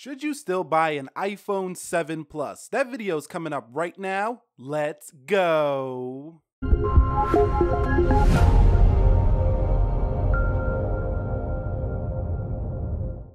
Should you still buy an iPhone 7 Plus? That video is coming up right now. Let's go.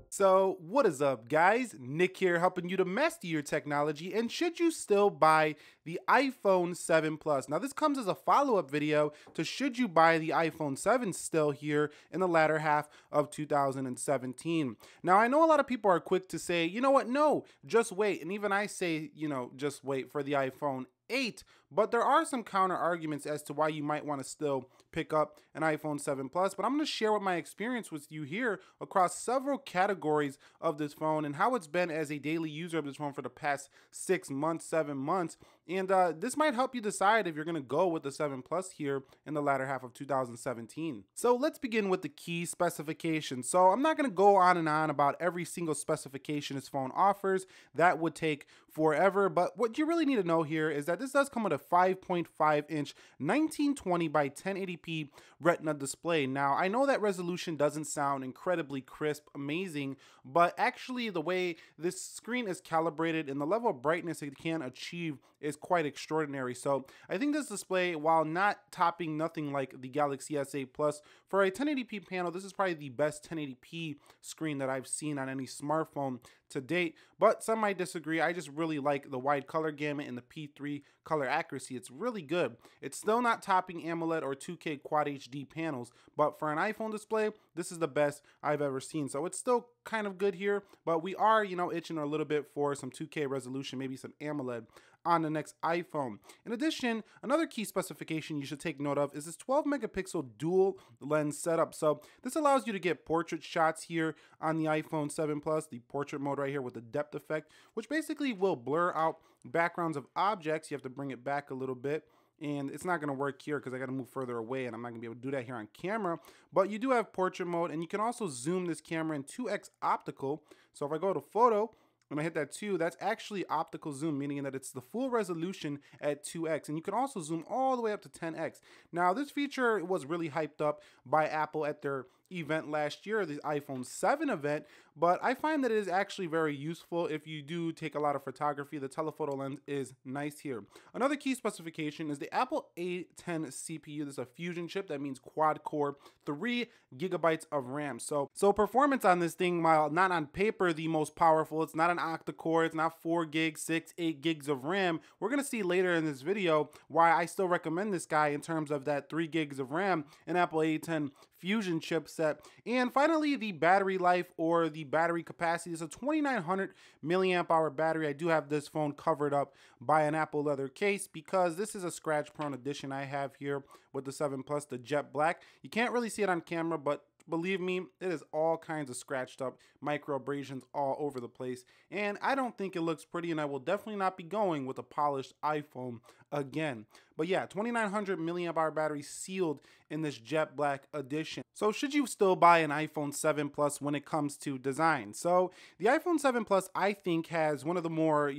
So, what is up, guys? Nick here, helping you to master your technology. And should you still buy the iPhone 7 Plus? Now, this comes as a follow-up video to should you buy the iPhone 7 still here in the latter half of 2017. Now, I know a lot of people are quick to say, you know what? No, just wait. And even I say, just wait for the iPhone 8, but there are some counter arguments as to why you might want to still pick up an iPhone 7 Plus. But I'm going to share what my experience with you here across several categories of this phone and how it's been as a daily user of this phone for the past 6 months, 7 months. And this might help you decide if you're going to go with the 7 Plus here in the latter half of 2017. So let's begin with the key specifications. So I'm not going to go on and on about every single specification this phone offers. That would take forever. But what you really need to know here is that this does come with a 5.5-inch 1920 by 1080p Retina display. Now, I know that resolution doesn't sound incredibly crisp, amazing, but actually the way this screen is calibrated and the level of brightness it can achieve is quite extraordinary. So I think this display, while not topping nothing like the Galaxy S8 Plus, for a 1080p panel, this is probably the best 1080p screen that I've seen on any smartphone to date, but some might disagree. I just really like the wide color gamut and the P3 color accuracy. It's really good. It's still not topping AMOLED or 2K Quad HD panels, but for an iPhone display, this is the best I've ever seen. So it's still kind of good here, but we are, itching a little bit for some 2K resolution, maybe some AMOLED on the next iPhone. In addition, another key specification you should take note of is this 12 megapixel dual lens setup. So this allows you to get portrait shots here on the iPhone 7 Plus, the portrait mode right here with the depth effect, which basically will blur out backgrounds of objects. You have to bring it back a little bit. And it's not going to work here because I got to move further away and I'm not going to be able to do that here on camera. But you do have portrait mode, and you can also zoom this camera in 2x optical. So if I go to photo and I hit that 2, that's actually optical zoom, meaning that it's the full resolution at 2x. And you can also zoom all the way up to 10x. Now, this feature was really hyped up by Apple at their event last year, the iPhone 7 event, but I find that it is actually very useful if you do take a lot of photography. The telephoto lens is nice here. Another key specification is the Apple A10 CPU. This is a Fusion chip. That means quad core, 3 gigabytes of RAM. So performance on this thing, while not on paper the most powerful, it's not an octa-core, it's not 4 gigs, 6, 8 gigs of RAM. We're going to see later in this video why I still recommend this guy in terms of that 3 gigs of RAM, an Apple A10 Fusion chipset. And finally, the battery life or the battery capacity is a 2900 milliamp hour battery. I do have this phone covered up by an Apple leather case because this is a scratch prone edition I have here with the 7 Plus, the jet black. You can't really see it on camera, but believe me, it is all kinds of scratched up, micro abrasions all over the place. And I don't think it looks pretty, and I will definitely not be going with a polished iPhone again. But yeah, 2900 milliamp hour battery sealed in this jet black edition. So should you still buy an iPhone 7 Plus when it comes to design? So the iPhone 7 Plus, I think, has one of the more,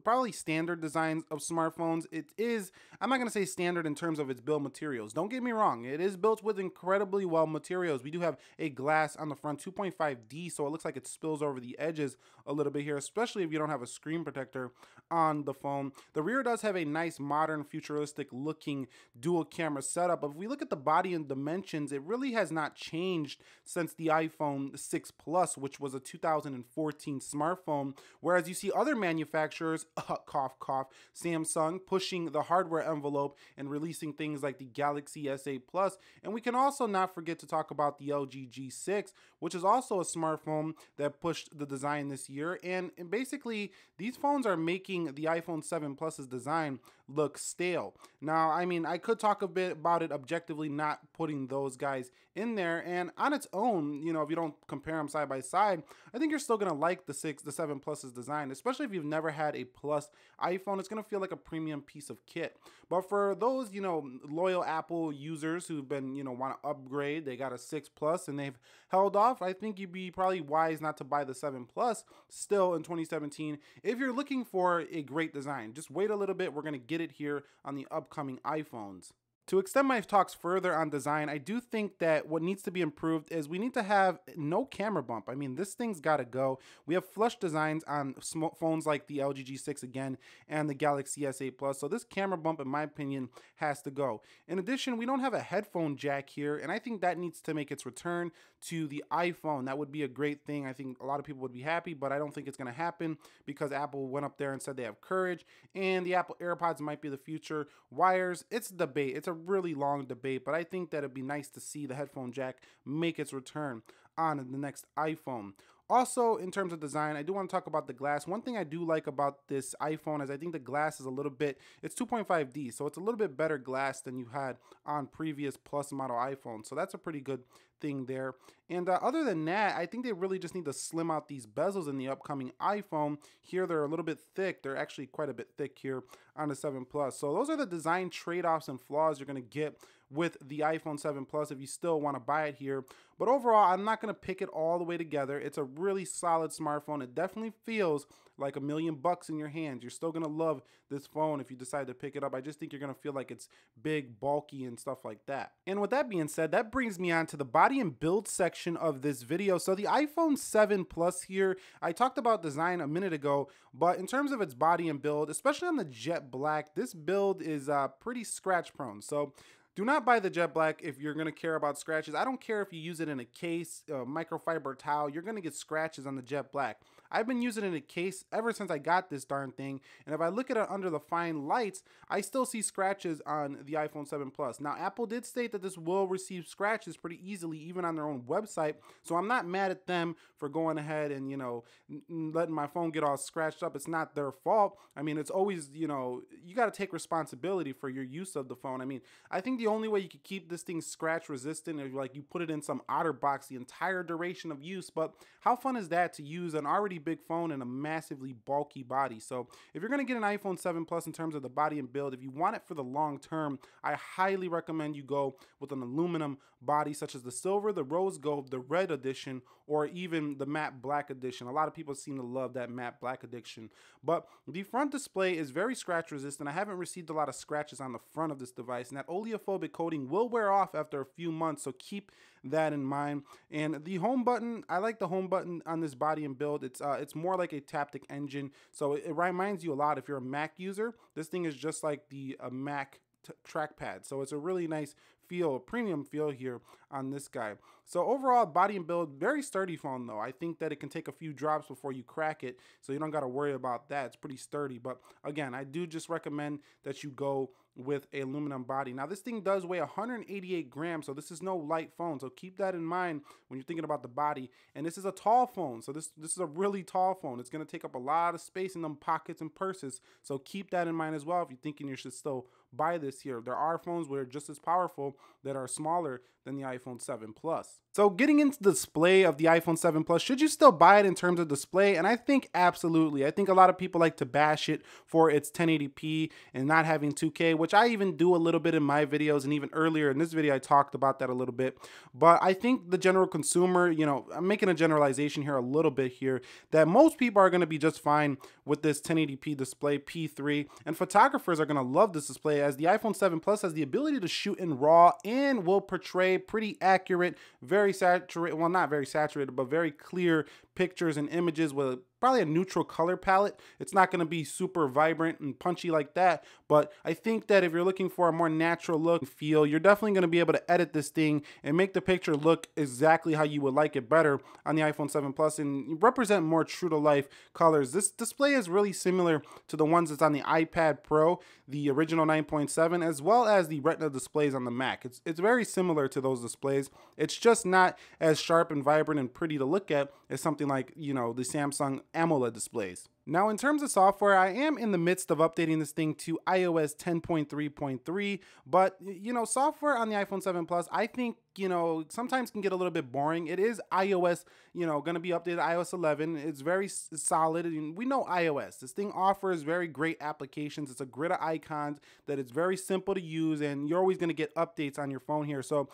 probably standard designs of smartphones. It is, I'm not going to say standard in terms of its build materials. Don't get me wrong. It is built with incredibly well materials. We do have a glass on the front, 2.5D, so it looks like it spills over the edges a little bit here, especially if you don't have a screen protector on the phone. The rear does have a nice modern futuristic looking dual camera setup, but if we look at the body and dimensions, it really has not changed since the iPhone 6 Plus, which was a 2014 smartphone, whereas you see other manufacturers, cough cough, Samsung, pushing the hardware envelope and releasing things like the Galaxy S8 Plus. And we can also not forget to talk about the LG G6, which is also a smartphone that pushed the design this year. And basically, these phones are making the iPhone 7 Plus's design look stale. Now, I mean, I could talk a bit about it objectively, not putting those guys in there, and on its own, if you don't compare them side by side, I think you're still gonna like the 7 Plus's design, especially if you've never had a Plus iPhone. It's gonna feel like a premium piece of kit. But for those, loyal Apple users who've been, want to upgrade, they got a 6 Plus and they've held off, I think you'd be probably wise not to buy the 7 Plus still in 2017 if you're looking for a great design. Just wait a little bit. We're gonna get it here on the upcoming iPhones. To extend my talks further on design, I do think that what needs to be improved is we need to have no camera bump. I mean, this thing's got to go. We have flush designs on phones like the LG G6 again and the Galaxy S8 Plus. So this camera bump, in my opinion, has to go. In addition, we don't have a headphone jack here, and I think that needs to make its return to the iPhone. That would be a great thing. I think a lot of people would be happy, but I don't think it's going to happen because Apple went up there and said they have courage, and the Apple AirPods might be the future. Wires, it's a debate. It's a really long debate, but I think that it'd be nice to see the headphone jack make its return on the next iPhone. Also, in terms of design, I do want to talk about the glass. One thing I do like about this iPhone is I think the glass is a little bit, it's 2.5D, so it's a little bit better glass than you had on previous Plus model iPhones. So that's a pretty good thing there. And other than that, I think they really just need to slim out these bezels in the upcoming iPhone. Here, they're a little bit thick. They're actually quite a bit thick here on the 7 Plus. So those are the design trade-offs and flaws you're going to get with the iPhone 7 Plus if you still want to buy it here. But overall, I'm not going to pick it all the way together. It's a really solid smartphone. It definitely feels like $1,000,000 in your hands. You're still going to love this phone if you decide to pick it up. I just think you're going to feel like it's big, bulky, and stuff like that. And with that being said, that brings me on to the body and build section of this video. So the iPhone 7 Plus here, I talked about design a minute ago, but in terms of its body and build, especially on the jet black, this build is pretty scratch prone. So do not buy the jet black if you're going to care about scratches. I don't care if you use it in a case, microfiber towel, you're going to get scratches on the jet black. I've been using it in a case ever since I got this darn thing, and if I look at it under the fine lights, I still see scratches on the iPhone 7 Plus. Now, Apple did state that this will receive scratches pretty easily, even on their own website, so I'm not mad at them for going ahead and, you know, letting my phone get all scratched up. It's not their fault. I mean, it's always, you know, you got to take responsibility for your use of the phone. I mean, I think the only way you could keep this thing scratch resistant is like you put it in some OtterBox the entire duration of use, but how fun is that to use an already big phone and a massively bulky body? So if you're going to get an iPhone 7 Plus in terms of the body and build, if you want it for the long term, I highly recommend you go with an aluminum body such as the silver, the rose gold, the red edition, or even the matte black edition. A lot of people seem to love that matte black edition. But the front display is very scratch resistant. I haven't received a lot of scratches on the front of this device, and that oleophobic coating will wear off after a few months, so keep that in mind. And the home button, I like the home button on this body and build. It's more like a Taptic engine, so it reminds you a lot. If you're a Mac user, this thing is just like the Mac trackpad, so it's a really nice feel, a premium feel here on this guy. So overall, body and build, very sturdy phone though. I think that it can take a few drops before you crack it, so you don't got to worry about that. It's pretty sturdy, but again, I do just recommend that you go with a aluminum body. Now this thing does weigh 188 grams, so this is no light phone, so keep that in mind when you're thinking about the body. And this is a tall phone, so this is a really tall phone. It's going to take up a lot of space in them pockets and purses, so keep that in mind as well if you're thinking you should still buy this here. There are phones that are just as powerful that are smaller than the iPhone 7 Plus. So getting into the display of the iPhone 7 Plus, should you still buy it in terms of display? And I think absolutely. I think a lot of people like to bash it for its 1080p and not having 2K, which I even do a little bit in my videos, and even earlier in this video I talked about that a little bit. But I think the general consumer, you know, I'm making a generalization here a little bit here, that most people are going to be just fine with this 1080p display P3, and photographers are going to love this display as the iPhone 7 Plus has the ability to shoot in RAW and will portray pretty accurate, very saturated, well, not very saturated, but very clear pictures and images with probably a neutral color palette. It's not going to be super vibrant and punchy like that, but I think that if you're looking for a more natural look and feel, you're definitely going to be able to edit this thing and make the picture look exactly how you would like it better on the iPhone 7 Plus and represent more true to life colors. This display is really similar to the ones that's on the iPad Pro, the original 9.7, as well as the Retina displays on the Mac. It's very similar to those displays. It's just not as sharp and vibrant and pretty to look at as something like, you know, the Samsung AMOLED displays. Now, in terms of software, I am in the midst of updating this thing to iOS 10.3.3, but, you know, software on the iPhone 7 Plus, I think, you know, sometimes can get a little bit boring. It is iOS, you know, going to be updated iOS 11. It's very solid, and we know iOS. This thing offers very great applications. It's a grid of icons that it's very simple to use, and you're always going to get updates on your phone here. So,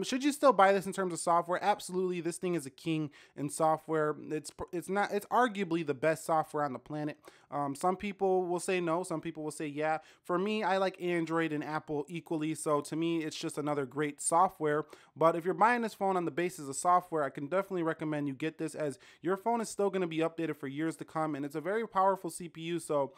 should you still buy this in terms of software? Absolutely. This thing is a king in software. It's arguably the best software on on the planet. Some people will say no, some people will say yeah. For me, I like Android and Apple equally, so to me, it's just another great software. But if you're buying this phone on the basis of software, I can definitely recommend you get this, as your phone is still going to be updated for years to come, and it's a very powerful CPU. So,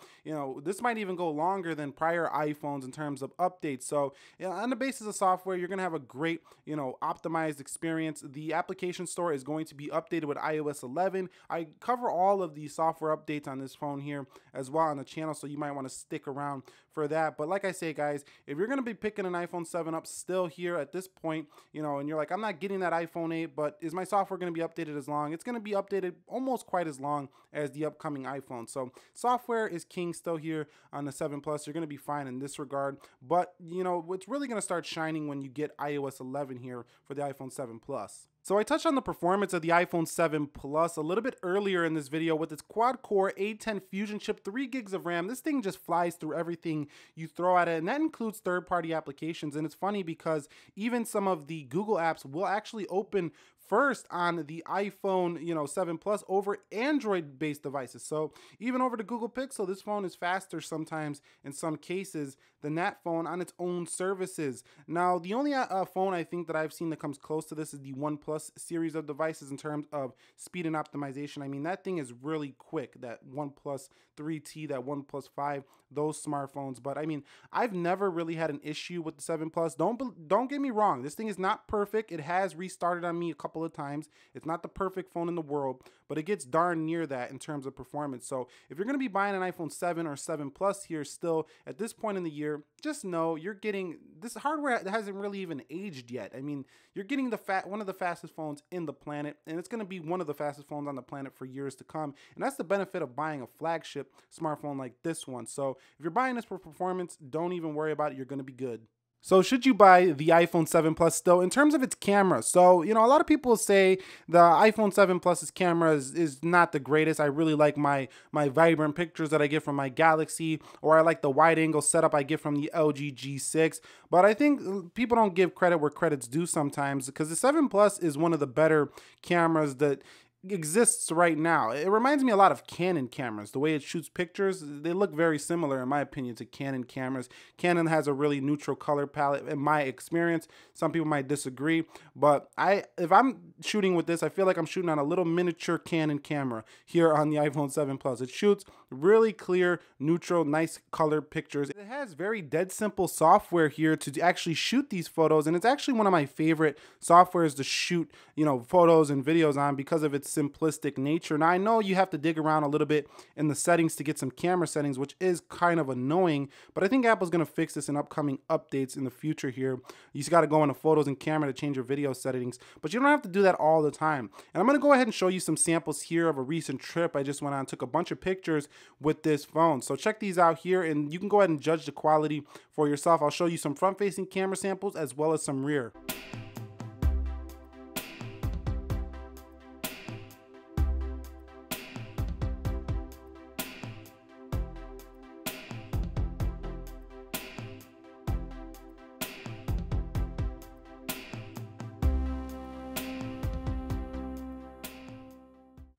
this might even go longer than prior iPhones in terms of updates. So, on the basis of software, you're going to have a great, optimized experience. The application store is going to be updated with iOS 11. I cover all of the software updates on this phone here as well on the channel, so you might want to stick around for that. But like I say, guys, if you're going to be picking an iPhone 7 up still here at this point, and you're like, I'm not getting that iPhone 8, but is my software going to be updated as long? It's going to be updated almost quite as long as the upcoming iPhone. So software is king still here on the 7 Plus. You're going to be fine in this regard. But, it's really going to start shining when you get iOS 11 here for the iPhone 7 Plus. So I touched on the performance of the iPhone 7 Plus a little bit earlier in this video with its quad-core A10 Fusion chip, 3 gigs of RAM. This thing just flies through everything you throw at it, and that includes third-party applications. And it's funny because even some of the Google apps will actually open first on the iPhone 7 Plus over Android-based devices. So even over the Google Pixel, this phone is faster sometimes in some cases than that phone on its own services. Now, the only phone I think that I've seen that comes close to this is the OnePlus series of devices in terms of speed and optimization. I mean, that thing is really quick, that OnePlus 3T, that OnePlus 5, those smartphones. But I mean, I've never really had an issue with the 7 Plus. Don't get me wrong, this thing is not perfect. It has restarted on me a couple of times. It's not the perfect phone in the world, but it gets darn near that in terms of performance. So if you're going to be buying an iPhone 7 or 7 Plus here still at this point in the year, just know you're getting this hardware that hasn't really even aged yet. I mean, you're getting one of the fastest phones in the planet, and it's going to be one of the fastest phones on the planet for years to come. And that's the benefit of buying a flagship smartphone like this one. So if you're buying this for performance, don't even worry about it. You're going to be good. So should you buy the iPhone 7 Plus still in terms of its camera? So, a lot of people say the iPhone 7 Plus's camera is not the greatest. I really like my vibrant pictures that I get from my Galaxy, or I like the wide angle setup I get from the LG G6. But I think people don't give credit where credit's due sometimes, because the 7 Plus is one of the better cameras that exists right now. It reminds me a lot of Canon cameras. The way it shoots pictures, they look very similar in my opinion to Canon cameras. Canon has a really neutral color palette in my experience. Some people might disagree, but if I'm shooting with this, I feel like I'm shooting on a little miniature Canon camera here on the iPhone 7 Plus. It shoots really clear, neutral, nice color pictures. It has very dead simple software here to actually shoot these photos, and it's actually one of my favorite softwares to shoot, photos and videos on because of its simplistic nature. Now, I know you have to dig around a little bit in the settings to get some camera settings, which is kind of annoying, but I think Apple's going to fix this in upcoming updates in the future here. You just got to go into photos and camera to change your video settings, but you don't have to do that all the time. And I'm going to go ahead and show you some samples here of a recent trip I just went on. Took a bunch of pictures with this phone. So check these out here, and you can go ahead and judge the quality for yourself. I'll show you some front-facing camera samples as well as some rear.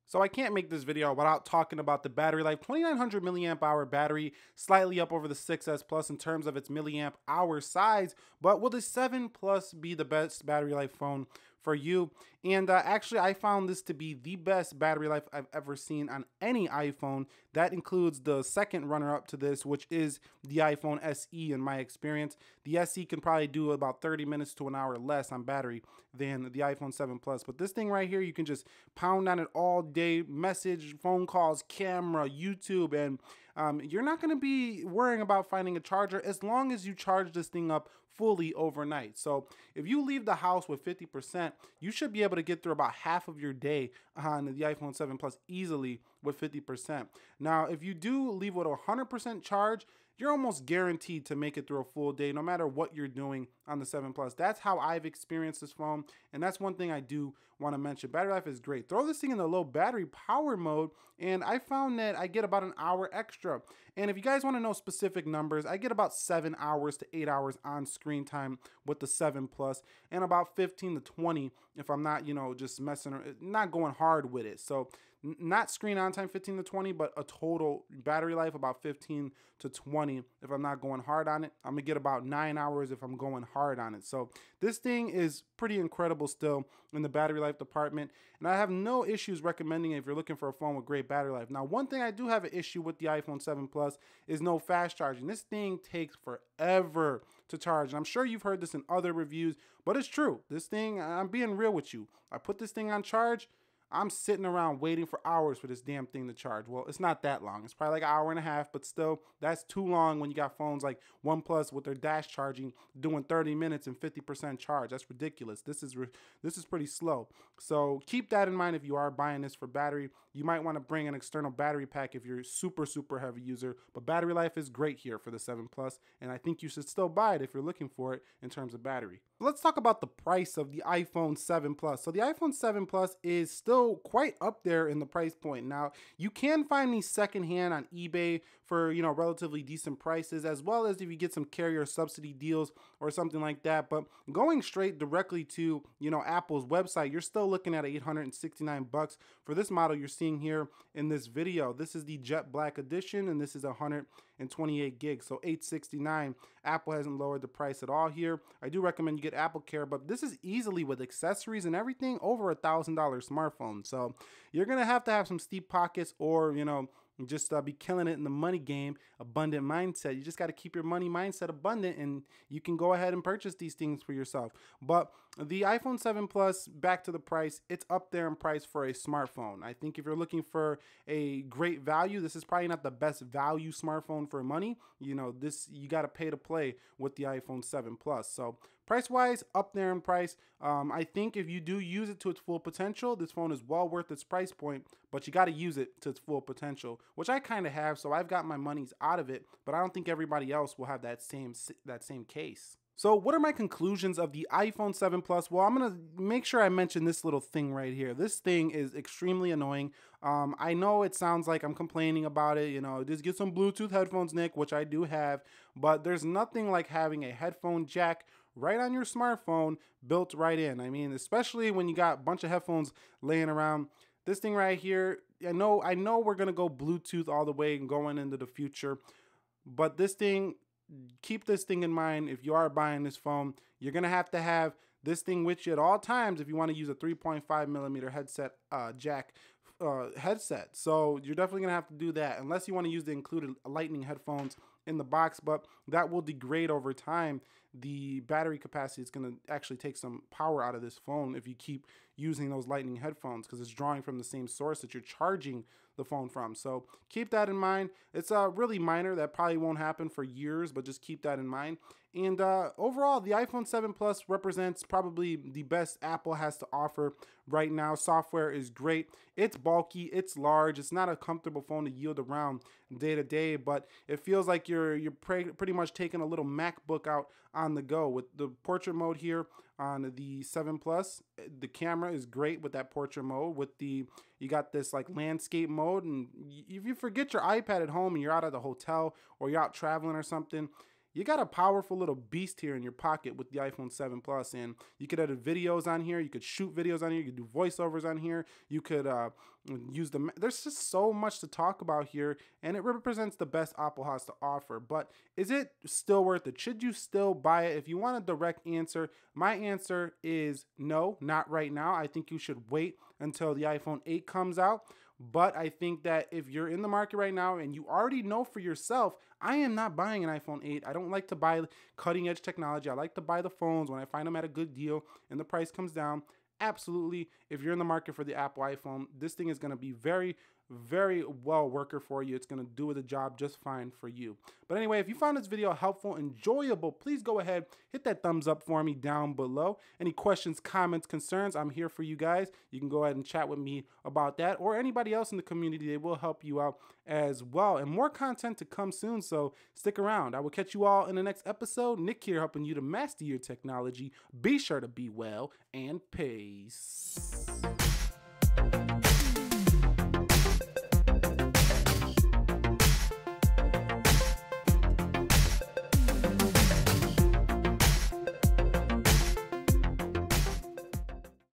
So I can't make this video without talking about the battery life. 2900 milliamp hour battery, slightly up over the 6S Plus in terms of its milliamp hour size. But will the 7 Plus be the best battery life phone for you? And actually, I found this to be the best battery life I've ever seen on any iPhone. That includes the second runner-up to this, which is the iPhone SE in my experience. The SE can probably do about 30 minutes to an hour less on battery than the iPhone 7 Plus. But this thing right here, you can just pound on it all day, message, phone calls, camera, YouTube, and you're not going to be worrying about finding a charger as long as you charge this thing up fully overnight. So if you leave the house with 50%, you should be able to get through about half of your day on the iPhone 7 Plus easily with 50%. Now, if you do leave with a 100% charge, you're almost guaranteed to make it through a full day, no matter what you're doing on the 7 Plus. That's how I've experienced this phone, and that's one thing I do want to mention. Battery life is great. Throw this thing in the low battery power mode, and I found that I get about an hour extra. And if you guys want to know specific numbers, I get about 7 hours to 8 hours on screen time with the 7 Plus, and about 15 to 20 if I'm not, just messing or not going hard with it. So not screen on time 15 to 20, but a total battery life about 15 to 20 if I'm not going hard on it. I'm gonna get about 9 hours if I'm going hard on it. So this thing is pretty incredible still in the battery life department, and I have no issues recommending it if you're looking for a phone with great battery life. Now, one thing I do have an issue with the iPhone 7 Plus is no fast charging. This thing takes forever to charge, and I'm sure you've heard this in other reviews, but it's true. This thing, I'm being real with you. I put this thing on charge, I'm sitting around waiting for hours for this damn thing to charge. Well, it's not that long. It's probably like an hour and a half, but still, that's too long when you got phones like OnePlus with their dash charging doing 30 minutes and 50% charge. That's ridiculous. This is pretty slow. So keep that in mind if you are buying this for battery. You might want to bring an external battery pack if you're super heavy user, but battery life is great here for the 7 Plus, and I think you should still buy it if you're looking for it in terms of battery. Let's talk about the price of the iPhone 7 Plus. So the iPhone 7 Plus is still quite up there in the price point. Now, you can find these secondhand on eBay for, relatively decent prices, as well as if you get some carrier subsidy deals or something like that. But going straight directly to, Apple's website, you're still looking at $869 for this model you're seeing here in this video. This is the Jet Black edition, and this is 128 gigs, so $869. Apple hasn't lowered the price at all here. I do recommend you get Apple Care, but this is easily, with accessories and everything, over $1,000 smartphone. So you're gonna have to have some steep pockets, or just be killing it in the money game, abundant mindset. You just got to keep your money mindset abundant, and you can go ahead and purchase these things for yourself. But the iPhone 7 Plus, back to the price, it's up there in price for a smartphone. I think if you're looking for a great value, this is probably not the best value smartphone for money. You got to pay to play with the iPhone 7 Plus. So price-wise, up there in price. I think if you do use it to its full potential, this phone is well worth its price point, but you got to use it to its full potential, which I kind of have, so I've got my monies out of it, but I don't think everybody else will have that same case. So what are my conclusions of the iPhone 7 Plus? Well, I'm going to make sure I mention this little thing right here. This thing is extremely annoying. I know it sounds like I'm complaining about it. Just get some Bluetooth headphones, Nick, which I do have, but there's nothing like having a headphone jack right on your smartphone built right in. I mean, especially when you got a bunch of headphones laying around. This thing right here, I know we're going to go Bluetooth all the way and going into the future, but this thing, keep this thing in mind. If you are buying this phone, you're going to have this thing with you at all times if you want to use a 3.5 millimeter headset jack headset. So you're definitely going to have to do that, unless you want to use the included lightning headphones in the box, but that will degrade over time. The battery capacity is going to actually take some power out of this phone if you keep using those lightning headphones, because it's drawing from the same source that you're charging the phone from. So keep that in mind. It's really minor. That probably won't happen for years, but just keep that in mind. And overall, the iPhone 7 Plus represents probably the best Apple has to offer right now. Software is great. It's bulky. It's large. It's not a comfortable phone to yield around day to day, but it feels like you're pretty much taking a little MacBook out on the go. With the portrait mode here on the 7 Plus, the camera is great with that portrait mode. You got this like landscape mode, and if you forget your iPad at home and you're out at the hotel or you're out traveling or something, you got a powerful little beast here in your pocket with the iPhone 7 Plus, and you could edit videos on here, you could shoot videos on here, you could do voiceovers on here, you could use there's just so much to talk about here, and it represents the best Apple has to offer. But is it still worth it? Should you still buy it? If you want a direct answer, my answer is no, not right now. I think you should wait until the iPhone 8 comes out. But I think that if you're in the market right now and you already know for yourself, I am not buying an iPhone 8. I don't like to buy cutting edge technology. I like to buy the phones when I find them at a good deal and the price comes down. Absolutely, if you're in the market for the Apple iPhone, this thing is going to be very, very well worker for you. It's going to do the job just fine for you. But anyway, if you found this video helpful, enjoyable, please go ahead, hit that thumbs up for me down below. Any questions, comments, concerns, I'm here for you guys. You can go ahead and chat with me about that, or anybody else in the community. They will help you out as well. And more content to come soon, so stick around. I will catch you all in the next episode. Nick here, helping you to master your technology. Be sure to be well, and peace.